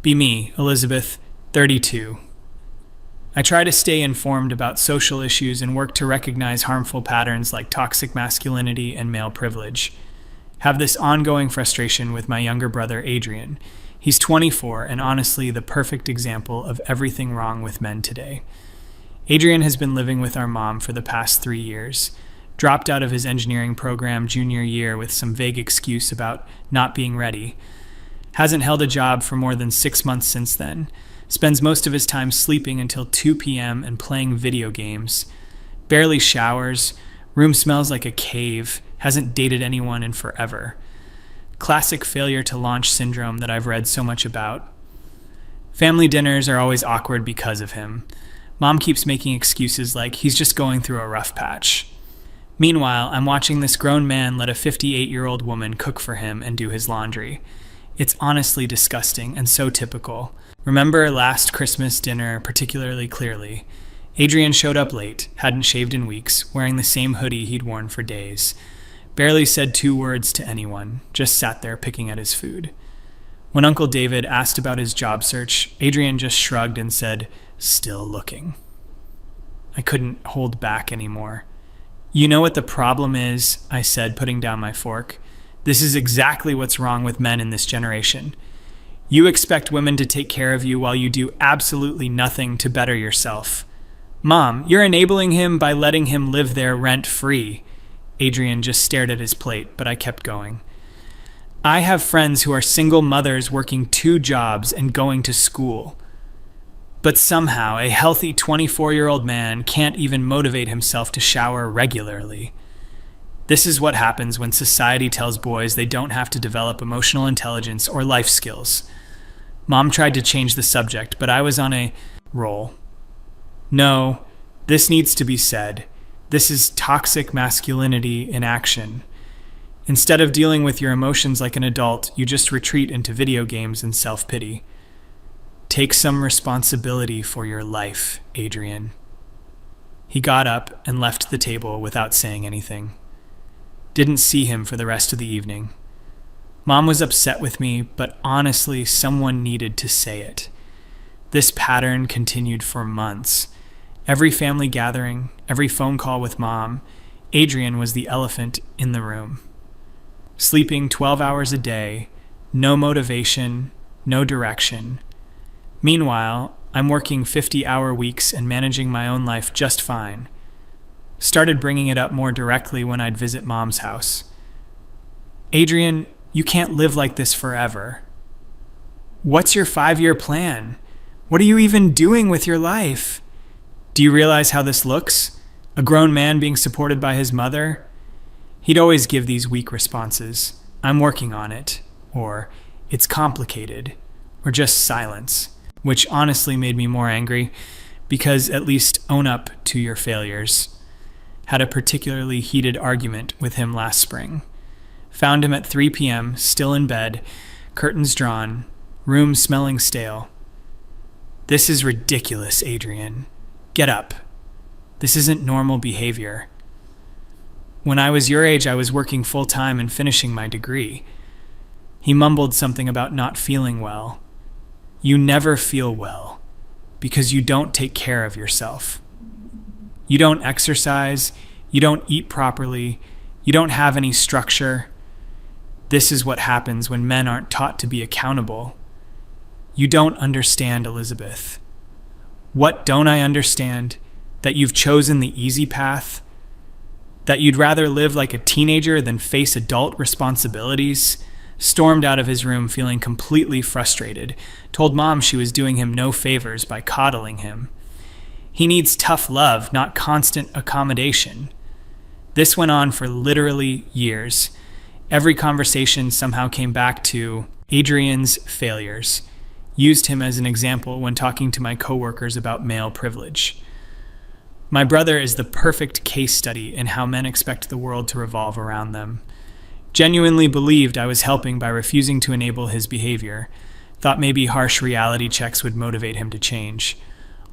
Be me, Elizabeth, 32. I try to stay informed about social issues and work to recognize harmful patterns like toxic masculinity and male privilege. Have this ongoing frustration with my younger brother, Adrian. He's 24 and honestly the perfect example of everything wrong with men today. Adrian has been living with our mom for the past 3 years. Dropped out of his engineering program junior year with some vague excuse about not being ready. Hasn't held a job for more than 6 months since then. Spends most of his time sleeping until 2 p.m. and playing video games. Barely showers. Room smells like a cave. Hasn't dated anyone in forever. Classic failure to launch syndrome that I've read so much about. Family dinners are always awkward because of him. Mom keeps making excuses like he's just going through a rough patch. Meanwhile, I'm watching this grown man let a 58-year-old woman cook for him and do his laundry. It's honestly disgusting and so typical. Remember last Christmas dinner particularly clearly. Adrian showed up late, hadn't shaved in weeks, wearing the same hoodie he'd worn for days. Barely said 2 words to anyone, just sat there picking at his food. When Uncle David asked about his job search, Adrian just shrugged and said, "Still looking." I couldn't hold back anymore. "You know what the problem is?" I said, putting down my fork. "This is exactly what's wrong with men in this generation. You expect women to take care of you while you do absolutely nothing to better yourself. Mom, you're enabling him by letting him live there rent-free." Adrian just stared at his plate, but I kept going. "I have friends who are single mothers working 2 jobs and going to school. But somehow, a healthy 24-year-old man can't even motivate himself to shower regularly. This is what happens when society tells boys they don't have to develop emotional intelligence or life skills." Mom tried to change the subject, but I was on a roll. "No, this needs to be said. This is toxic masculinity in action. Instead of dealing with your emotions like an adult, you just retreat into video games and self-pity. Take some responsibility for your life, Adrian." He got up and left the table without saying anything. Didn't see him for the rest of the evening. Mom was upset with me, but honestly, someone needed to say it. This pattern continued for months. Every family gathering, every phone call with Mom, Adrian was the elephant in the room. Sleeping 12 hours a day, no motivation, no direction. Meanwhile, I'm working 50-hour weeks and managing my own life just fine. Started bringing it up more directly when I'd visit Mom's house. "Adrian, you can't live like this forever. What's your 5-year plan? What are you even doing with your life? Do you realize how this looks? A grown man being supported by his mother?" He'd always give these weak responses. "I'm working on it," or "It's complicated," or just silence, which honestly made me more angry, because at least own up to your failures. Had a particularly heated argument with him last spring. Found him at 3 p.m., still in bed, curtains drawn, room smelling stale. "This is ridiculous, Adrian. Get up. This isn't normal behavior. When I was your age, I was working full-time and finishing my degree." He mumbled something about not feeling well. "You never feel well because you don't take care of yourself. You don't exercise, you don't eat properly, you don't have any structure. This is what happens when men aren't taught to be accountable. You don't understand, Elizabeth." "What don't I understand? That you've chosen the easy path? That you'd rather live like a teenager than face adult responsibilities?" Stormed out of his room feeling completely frustrated. Told Mom she was doing him no favors by coddling him. He needs tough love, not constant accommodation. This went on for literally years. Every conversation somehow came back to Adrian's failures. Used him as an example when talking to my coworkers about male privilege. My brother is the perfect case study in how men expect the world to revolve around them. Genuinely believed I was helping by refusing to enable his behavior. Thought maybe harsh reality checks would motivate him to change.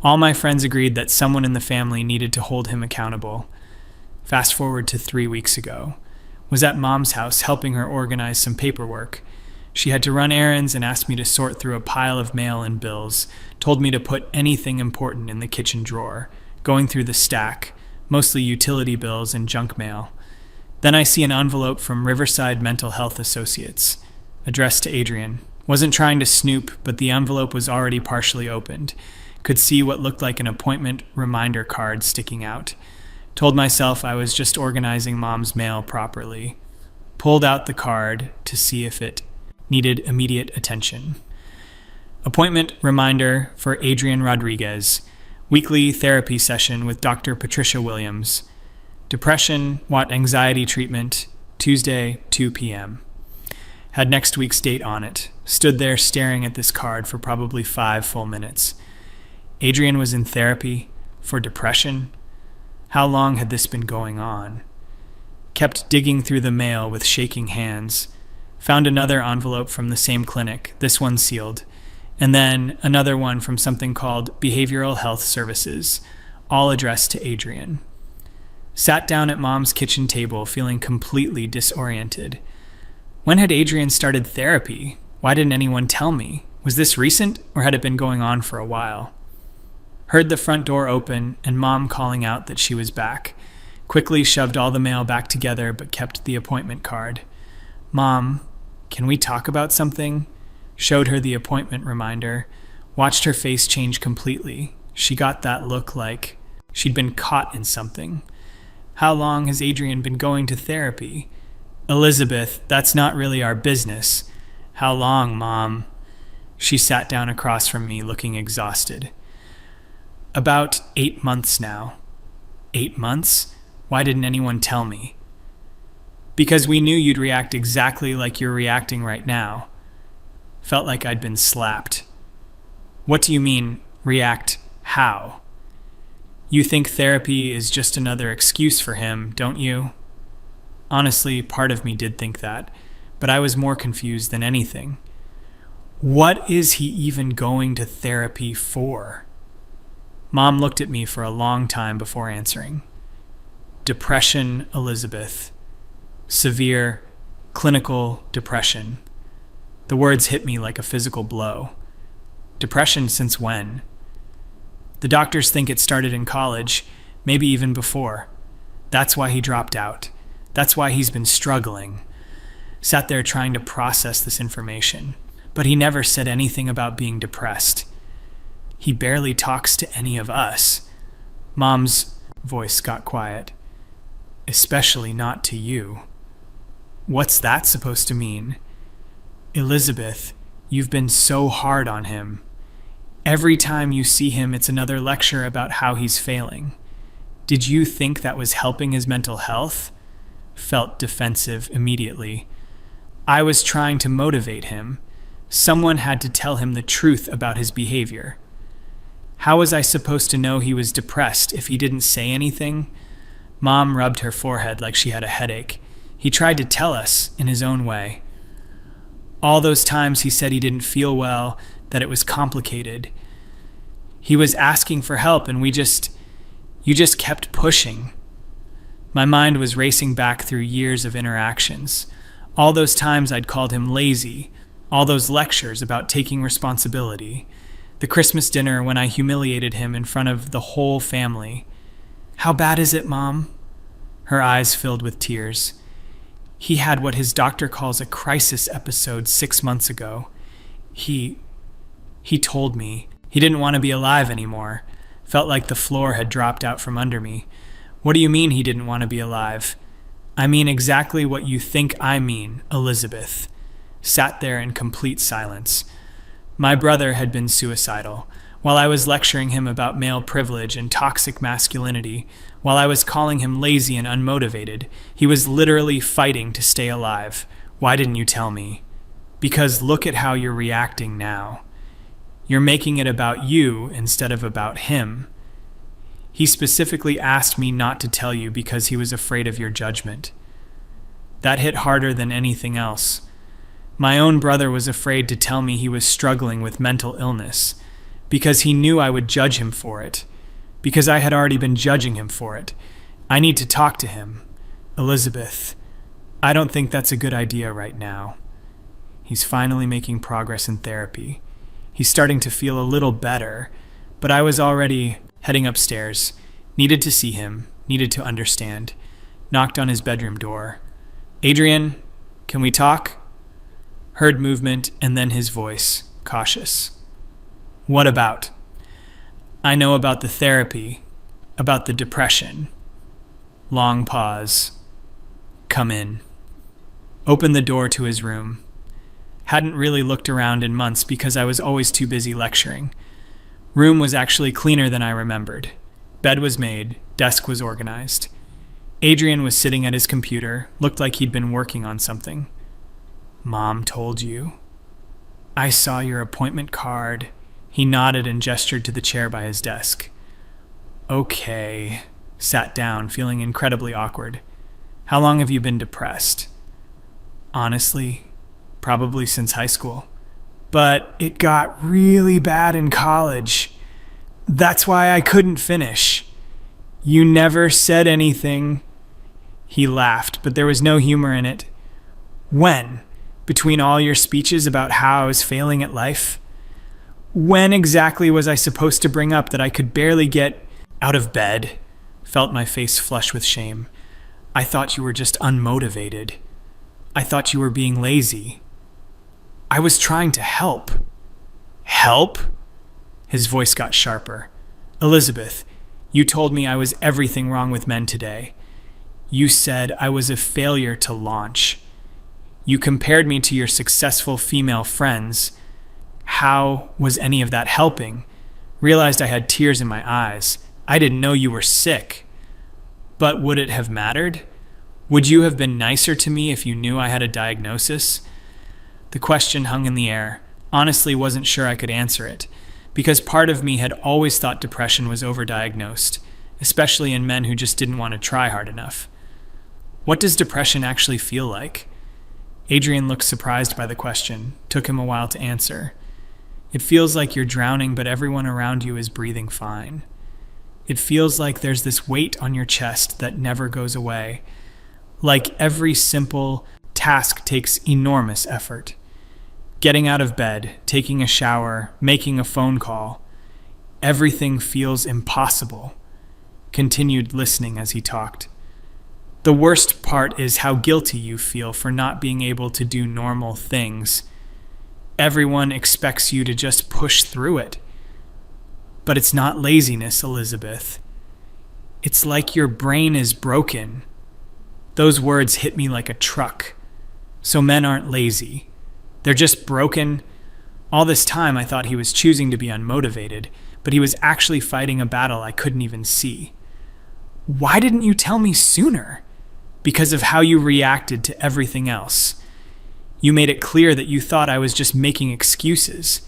All my friends agreed that someone in the family needed to hold him accountable. Fast forward to 3 weeks ago. Was at Mom's house helping her organize some paperwork. She had to run errands and asked me to sort through a pile of mail and bills, told me to put anything important in the kitchen drawer, going through the stack, mostly utility bills and junk mail. Then I see an envelope from Riverside Mental Health Associates, addressed to Adrian. Wasn't trying to snoop, but the envelope was already partially opened. Could see what looked like an appointment reminder card sticking out. Told myself I was just organizing Mom's mail properly. Pulled out the card to see if it needed immediate attention. Appointment reminder for Adrian Rodriguez. Weekly therapy session with Dr. Patricia Williams. Depression, anxiety treatment, Tuesday, 2 p.m. Had next week's date on it. Stood there staring at this card for probably 5 full minutes. Adrian was in therapy for depression. How long had this been going on? Kept digging through the mail with shaking hands. Found another envelope from the same clinic, this one sealed. And then another one from something called Behavioral Health Services, all addressed to Adrian. Sat down at Mom's kitchen table, feeling completely disoriented. When had Adrian started therapy? Why didn't anyone tell me? Was this recent, or had it been going on for a while? Heard the front door open and Mom calling out that she was back. Quickly shoved all the mail back together, but kept the appointment card. Mom, can we talk about something? Showed her the appointment reminder. Watched her face change completely. She got that look like she'd been caught in something. How long has Adrian been going to therapy? Elizabeth, that's not really our business. How long, Mom? She sat down across from me, looking exhausted. About 8 months now. 8 months? Why didn't anyone tell me? Because we knew you'd react exactly like you're reacting right now. Felt like I'd been slapped. What do you mean, react how? You think therapy is just another excuse for him, don't you? Honestly, part of me did think that, but I was more confused than anything. What is he even going to therapy for? Mom looked at me for a long time before answering. Depression, Elizabeth. Severe, clinical depression. The words hit me like a physical blow. Depression since when? The doctors think it started in college, maybe even before. That's why he dropped out. That's why he's been struggling. Sat there trying to process this information, but he never said anything about being depressed. He barely talks to any of us. Mom's voice got quiet. Especially not to you. What's that supposed to mean? Elizabeth, you've been so hard on him. Every time you see him, it's another lecture about how he's failing. Did you think that was helping his mental health? Felt defensive immediately. I was trying to motivate him. Someone had to tell him the truth about his behavior. How was I supposed to know he was depressed if he didn't say anything? Mom rubbed her forehead like she had a headache. He tried to tell us in his own way. All those times he said he didn't feel well, that it was complicated. He was asking for help and you just kept pushing. My mind was racing back through years of interactions. All those times I'd called him lazy. All those lectures about taking responsibility. The Christmas dinner when I humiliated him in front of the whole family. How bad is it, Mom? Her eyes filled with tears. He had what his doctor calls a crisis episode 6 months ago. He told me he didn't want to be alive anymore. Felt like the floor had dropped out from under me. What do you mean he didn't want to be alive? I mean exactly what you think I mean, Elizabeth. Sat there in complete silence. My brother had been suicidal. While I was lecturing him about male privilege and toxic masculinity, while I was calling him lazy and unmotivated, he was literally fighting to stay alive. Why didn't you tell me? Because look at how you're reacting now. You're making it about you instead of about him. He specifically asked me not to tell you because he was afraid of your judgment. That hit harder than anything else. My own brother was afraid to tell me he was struggling with mental illness because he knew I would judge him for it, because I had already been judging him for it. I need to talk to him. Elizabeth, I don't think that's a good idea right now. He's finally making progress in therapy. He's starting to feel a little better, but I was already heading upstairs. Needed to see him, needed to understand. Knocked on his bedroom door. "Adrian, can we talk?" Heard movement and then his voice, cautious. "What about?" "I know about the therapy, about the depression." Long pause. "Come in." Opened the door to his room. Hadn't really looked around in months because I was always too busy lecturing. Room was actually cleaner than I remembered. Bed was made, desk was organized. Adrian was sitting at his computer, looked like he'd been working on something. "Mom told you?" "I saw your appointment card." He nodded and gestured to the chair by his desk. "Okay." Sat down, feeling incredibly awkward. "How long have you been depressed?" "Honestly, probably since high school. But it got really bad in college. That's why I couldn't finish." "You never said anything." He laughed, but there was no humor in it. "When? Between all your speeches about how I was failing at life? When exactly was I supposed to bring up that I could barely get out of bed?" Felt my face flush with shame. "I thought you were just unmotivated. I thought you were being lazy. I was trying to help." "Help?" His voice got sharper. "Elizabeth, you told me I was everything wrong with men today. You said I was a failure to launch. You compared me to your successful female friends. How was any of that helping?" Realized I had tears in my eyes. "I didn't know you were sick." "But would it have mattered? Would you have been nicer to me if you knew I had a diagnosis?" The question hung in the air. Honestly, wasn't sure I could answer it, because part of me had always thought depression was overdiagnosed, especially in men who just didn't want to try hard enough. What does depression actually feel like? Adrian looked surprised by the question. Took him a while to answer. "It feels like you're drowning, but everyone around you is breathing fine. It feels like there's this weight on your chest that never goes away. Like every simple task takes enormous effort. Getting out of bed, taking a shower, making a phone call. Everything feels impossible." Continued listening as he talked. "The worst part is how guilty you feel for not being able to do normal things. Everyone expects you to just push through it. But it's not laziness, Elizabeth. It's like your brain is broken." Those words hit me like a truck. So men aren't lazy. They're just broken. All this time I thought he was choosing to be unmotivated, but he was actually fighting a battle I couldn't even see. "Why didn't you tell me sooner?" "Because of how you reacted to everything else. You made it clear that you thought I was just making excuses.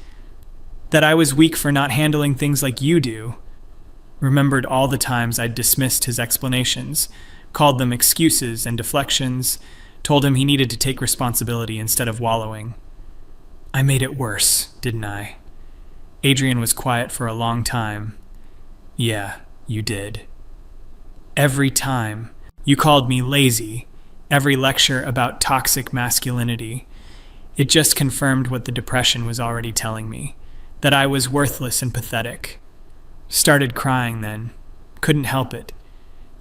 That I was weak for not handling things like you do." Remembered all the times I'd dismissed his explanations, called them excuses and deflections, told him he needed to take responsibility instead of wallowing. "I made it worse, didn't I?" Adrian was quiet for a long time. "Yeah, you did. Every time. You called me lazy. Every lecture about toxic masculinity. It just confirmed what the depression was already telling me, that I was worthless and pathetic. Started crying then. Couldn't help it.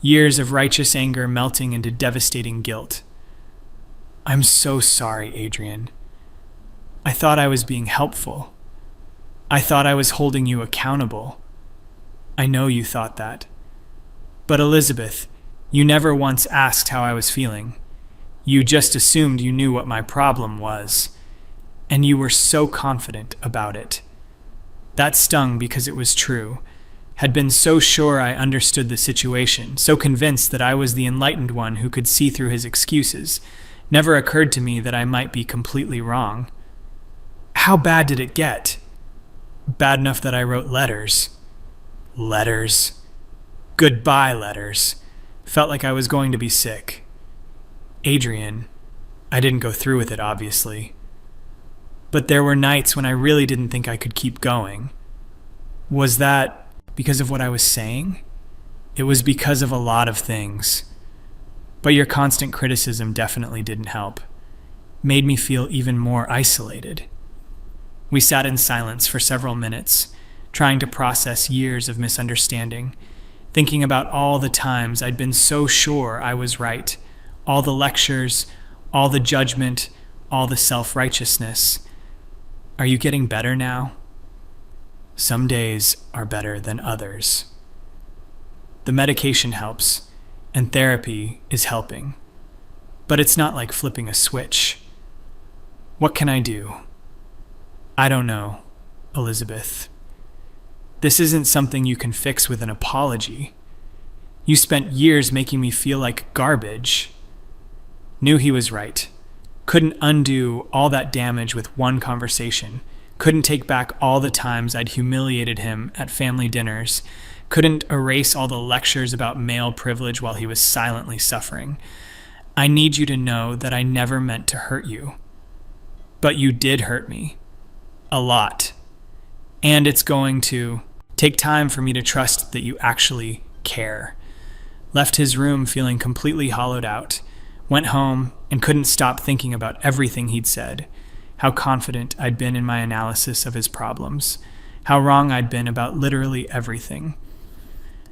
Years of righteous anger melting into devastating guilt. I'm so sorry, Adrian. I thought I was being helpful. I thought I was holding you accountable. I know you thought that. But Elizabeth, you never once asked how I was feeling. You just assumed you knew what my problem was. And you were so confident about it. That stung because it was true. Had been so sure I understood the situation, so convinced that I was the enlightened one who could see through his excuses. Never occurred to me that I might be completely wrong. How bad did it get? Bad enough that I wrote letters. Letters. Goodbye letters. Felt like I was going to be sick. Adrian, I didn't go through with it, obviously. But there were nights when I really didn't think I could keep going. Was that because of what I was saying? It was because of a lot of things. But your constant criticism definitely didn't help. made me feel even more isolated. We sat in silence for several minutes, trying to process years of misunderstanding, thinking about all the times I'd been so sure I was right, all the lectures, all the judgment, all the self-righteousness. Are you getting better now? Some days are better than others. The medication helps, and therapy is helping. But it's not like flipping a switch. What can I do? I don't know, Elizabeth. This isn't something you can fix with an apology. You spent years making me feel like garbage. Knew he was right. Couldn't undo all that damage with one conversation. Couldn't take back all the times I'd humiliated him at family dinners. Couldn't erase all the lectures about male privilege while he was silently suffering. I need you to know that I never meant to hurt you. But you did hurt me. A lot. And it's going to take time for me to trust that you actually care. Left his room feeling completely hollowed out. Went home and couldn't stop thinking about everything he'd said. How confident I'd been in my analysis of his problems. How wrong I'd been about literally everything.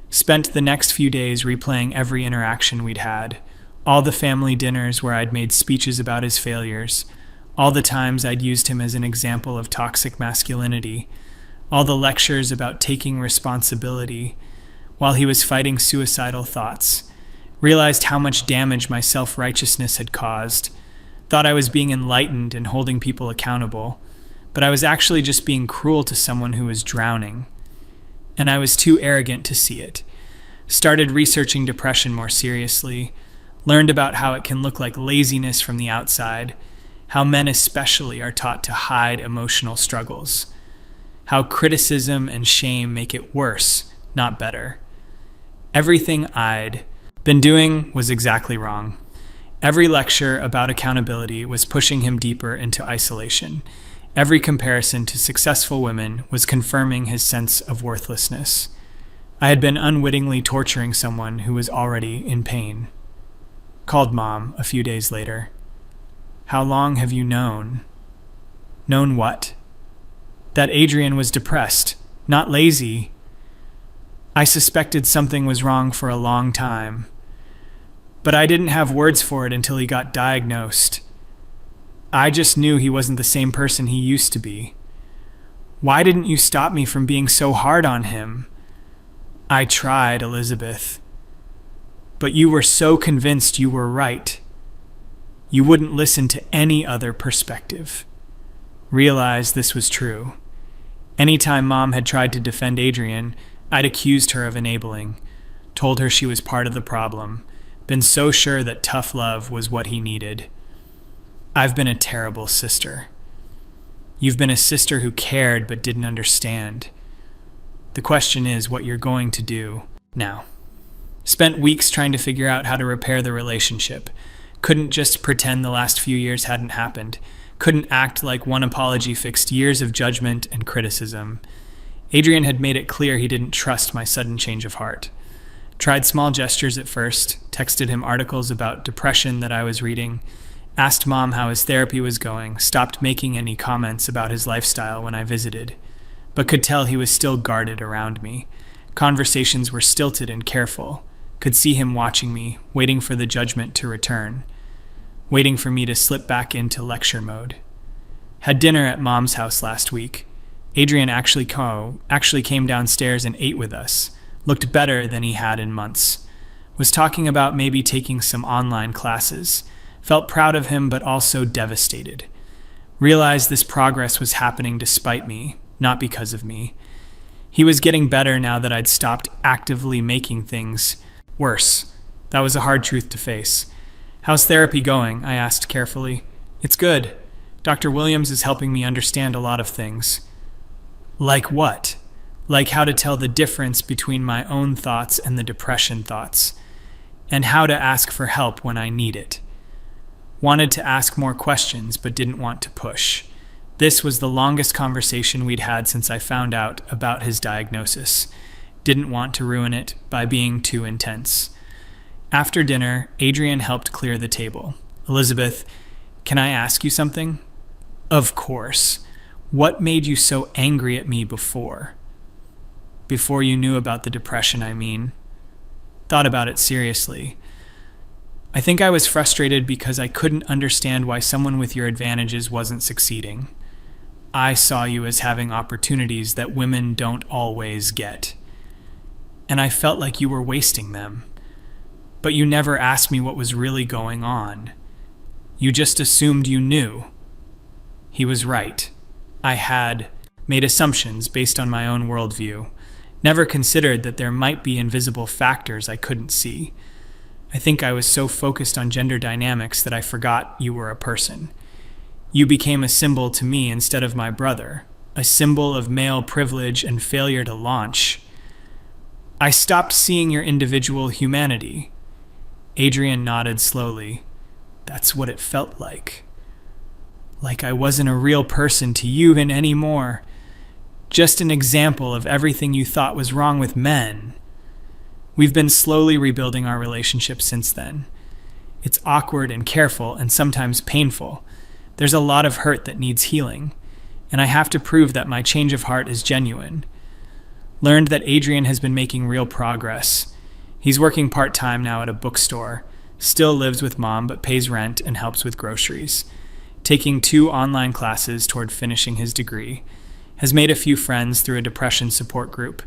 Spent the next few days replaying every interaction we'd had. All the family dinners where I'd made speeches about his failures. All the times I'd used him as an example of toxic masculinity. All the lectures about taking responsibility while he was fighting suicidal thoughts. Realized how much damage my self-righteousness had caused. Thought I was being enlightened and holding people accountable, but I was actually just being cruel to someone who was drowning. And I was too arrogant to see it. Started researching depression more seriously. Learned about how it can look like laziness from the outside. How men especially are taught to hide emotional struggles. How criticism and shame make it worse, not better. Everything I'd been doing was exactly wrong. Every lecture about accountability was pushing him deeper into isolation. Every comparison to successful women was confirming his sense of worthlessness. I had been unwittingly torturing someone who was already in pain. Called Mom a few days later. How long have you known? Known what? That Adrian was depressed, not lazy. I suspected something was wrong for a long time. But I didn't have words for it until he got diagnosed. I just knew he wasn't the same person he used to be. Why didn't you stop me from being so hard on him? I tried, Elizabeth. But you were so convinced you were right. You wouldn't listen to any other perspective. Realized this was true. Anytime Mom had tried to defend Adrian, I'd accused her of enabling, told her she was part of the problem, been so sure that tough love was what he needed. I've been a terrible sister. You've been a sister who cared but didn't understand. The question is what you're going to do now. Spent weeks trying to figure out how to repair the relationship. Couldn't just pretend the last few years hadn't happened. Couldn't act like one apology fixed years of judgment and criticism. Adrian had made it clear he didn't trust my sudden change of heart. Tried small gestures at first, texted him articles about depression that I was reading, asked Mom how his therapy was going, stopped making any comments about his lifestyle when I visited, but could tell he was still guarded around me. Conversations were stilted and careful. Could see him watching me, waiting for the judgment to return, waiting for me to slip back into lecture mode. Had dinner at Mom's house last week. Adrian actually came downstairs and ate with us. Looked better than he had in months. Was talking about maybe taking some online classes. Felt proud of him but also devastated. Realized this progress was happening despite me, not because of me. He was getting better now that I'd stopped actively making things worse. That was a hard truth to face. How's therapy going? I asked carefully. It's good. Dr. Williams is helping me understand a lot of things. Like what? Like how to tell the difference between my own thoughts and the depression thoughts, and how to ask for help when I need it. Wanted to ask more questions, but didn't want to push. This was the longest conversation we'd had since I found out about his diagnosis. Didn't want to ruin it by being too intense. After dinner, Adrian helped clear the table. Elizabeth, Can I ask you something? Of course. What made you so angry at me before? Before you knew about the depression, I mean. Thought about it seriously. I think I was frustrated because I couldn't understand why someone with your advantages wasn't succeeding. I saw you as having opportunities that women don't always get. And I felt like you were wasting them. But you never asked me what was really going on. You just assumed you knew. He was right. I had made assumptions based on my own worldview. Never considered that there might be invisible factors I couldn't see. I think I was so focused on gender dynamics that I forgot you were a person. You became a symbol to me instead of my brother, a symbol of male privilege and failure to launch. I stopped seeing your individual humanity. Adrian nodded slowly. That's what it felt like. Like I wasn't a real person to you anymore. Just an example of everything you thought was wrong with men. We've been slowly rebuilding our relationship since then. It's awkward and careful and sometimes painful. There's a lot of hurt that needs healing, and I have to prove that my change of heart is genuine. Learned that Adrian has been making real progress. He's working part-time now at a bookstore, still lives with mom but pays rent and helps with groceries. Taking 2 online classes toward finishing his degree. Has made a few friends through a depression support group.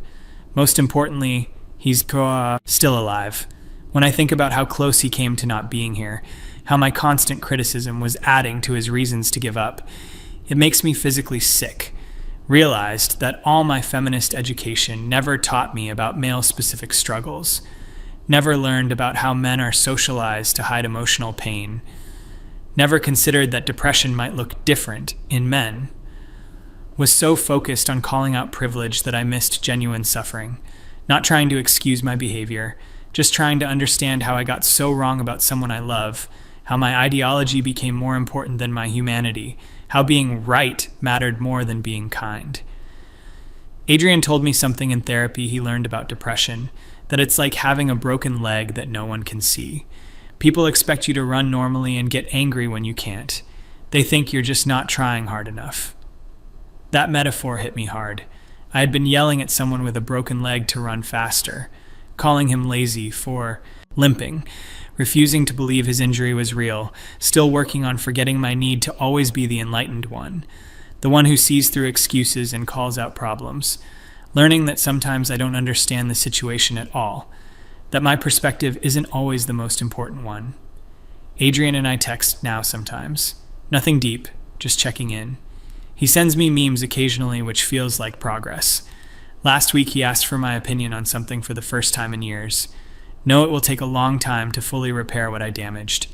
Most importantly, he's still alive. When I think about how close he came to not being here, how my constant criticism was adding to his reasons to give up, it makes me physically sick. Realized that all my feminist education never taught me about male-specific struggles. Never learned about how men are socialized to hide emotional pain. Never considered that depression might look different in men. Was so focused on calling out privilege that I missed genuine suffering. Not trying to excuse my behavior, just trying to understand how I got so wrong about someone I love, how my ideology became more important than my humanity, how being right mattered more than being kind. Adrian told me something in therapy he learned about depression, that it's like having a broken leg that no one can see. People expect you to run normally and get angry when you can't. They think you're just not trying hard enough. That metaphor hit me hard. I had been yelling at someone with a broken leg to run faster, calling him lazy for limping, refusing to believe his injury was real, still working on forgetting my need to always be the enlightened one, the one who sees through excuses and calls out problems, learning that sometimes I don't understand the situation at all, that my perspective isn't always the most important one. Adrian and I text now sometimes. Nothing deep, just checking in. He sends me memes occasionally, which feels like progress. Last week he asked for my opinion on something for the first time in years. Know it will take a long time to fully repair what I damaged.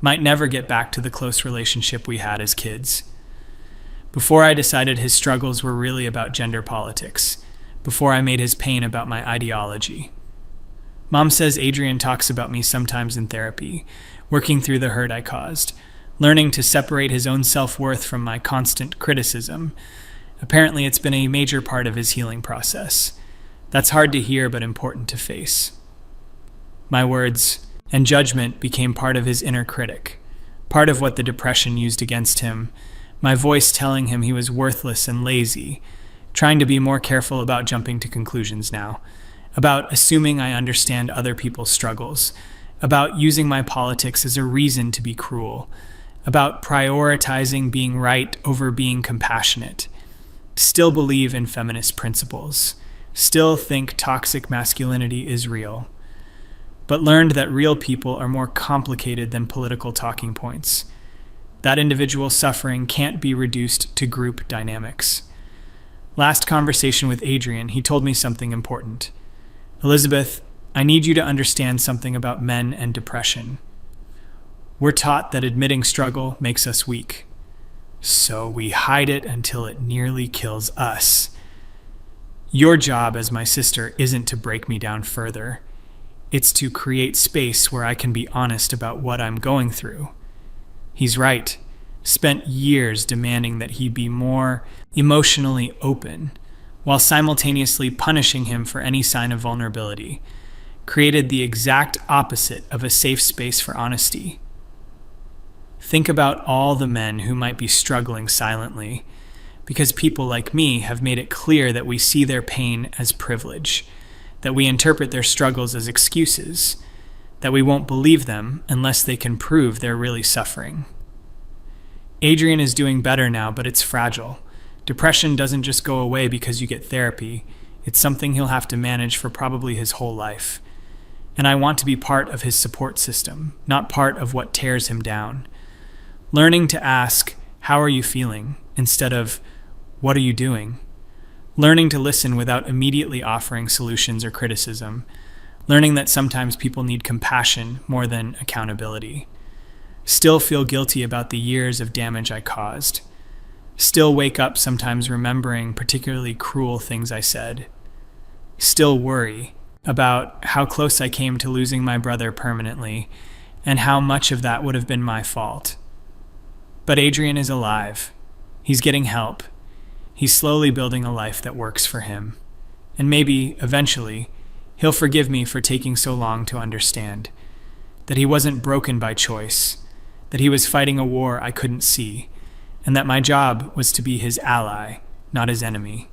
Might never get back to the close relationship we had as kids. Before I decided his struggles were really about gender politics. Before I made his pain about my ideology. Mom says Adrian talks about me sometimes in therapy, working through the hurt I caused. Learning to separate his own self-worth from my constant criticism. Apparently, it's been a major part of his healing process. That's hard to hear, but important to face. My words and judgment became part of his inner critic, part of what the depression used against him, my voice telling him he was worthless and lazy, trying to be more careful about jumping to conclusions now, about assuming I understand other people's struggles, about using my politics as a reason to be cruel, about prioritizing being right over being compassionate, still believe in feminist principles, still think toxic masculinity is real, but learned that real people are more complicated than political talking points. That individual suffering can't be reduced to group dynamics. Last conversation with Adrian, he told me something important. Elizabeth, I need you to understand something about men and depression. We're taught that admitting struggle makes us weak. So we hide it until it nearly kills us. Your job as my sister isn't to break me down further. It's to create space where I can be honest about what I'm going through. He's right. Spent years demanding that he be more emotionally open, while simultaneously punishing him for any sign of vulnerability. Created the exact opposite of a safe space for honesty. Think about all the men who might be struggling silently, because people like me have made it clear that we see their pain as privilege, that we interpret their struggles as excuses, that we won't believe them unless they can prove they're really suffering. Adrian is doing better now, but it's fragile. Depression doesn't just go away because you get therapy. It's something he'll have to manage for probably his whole life. And I want to be part of his support system, not part of what tears him down. Learning to ask, "How are you feeling?" instead of, "What are you doing?" Learning to listen without immediately offering solutions or criticism. Learning that sometimes people need compassion more than accountability. Still feel guilty about the years of damage I caused. Still wake up sometimes remembering particularly cruel things I said. Still worry about how close I came to losing my brother permanently and how much of that would have been my fault. But Adrian is alive. He's getting help. He's slowly building a life that works for him. And maybe, eventually, he'll forgive me for taking so long to understand. That he wasn't broken by choice. That he was fighting a war I couldn't see. And that my job was to be his ally, not his enemy.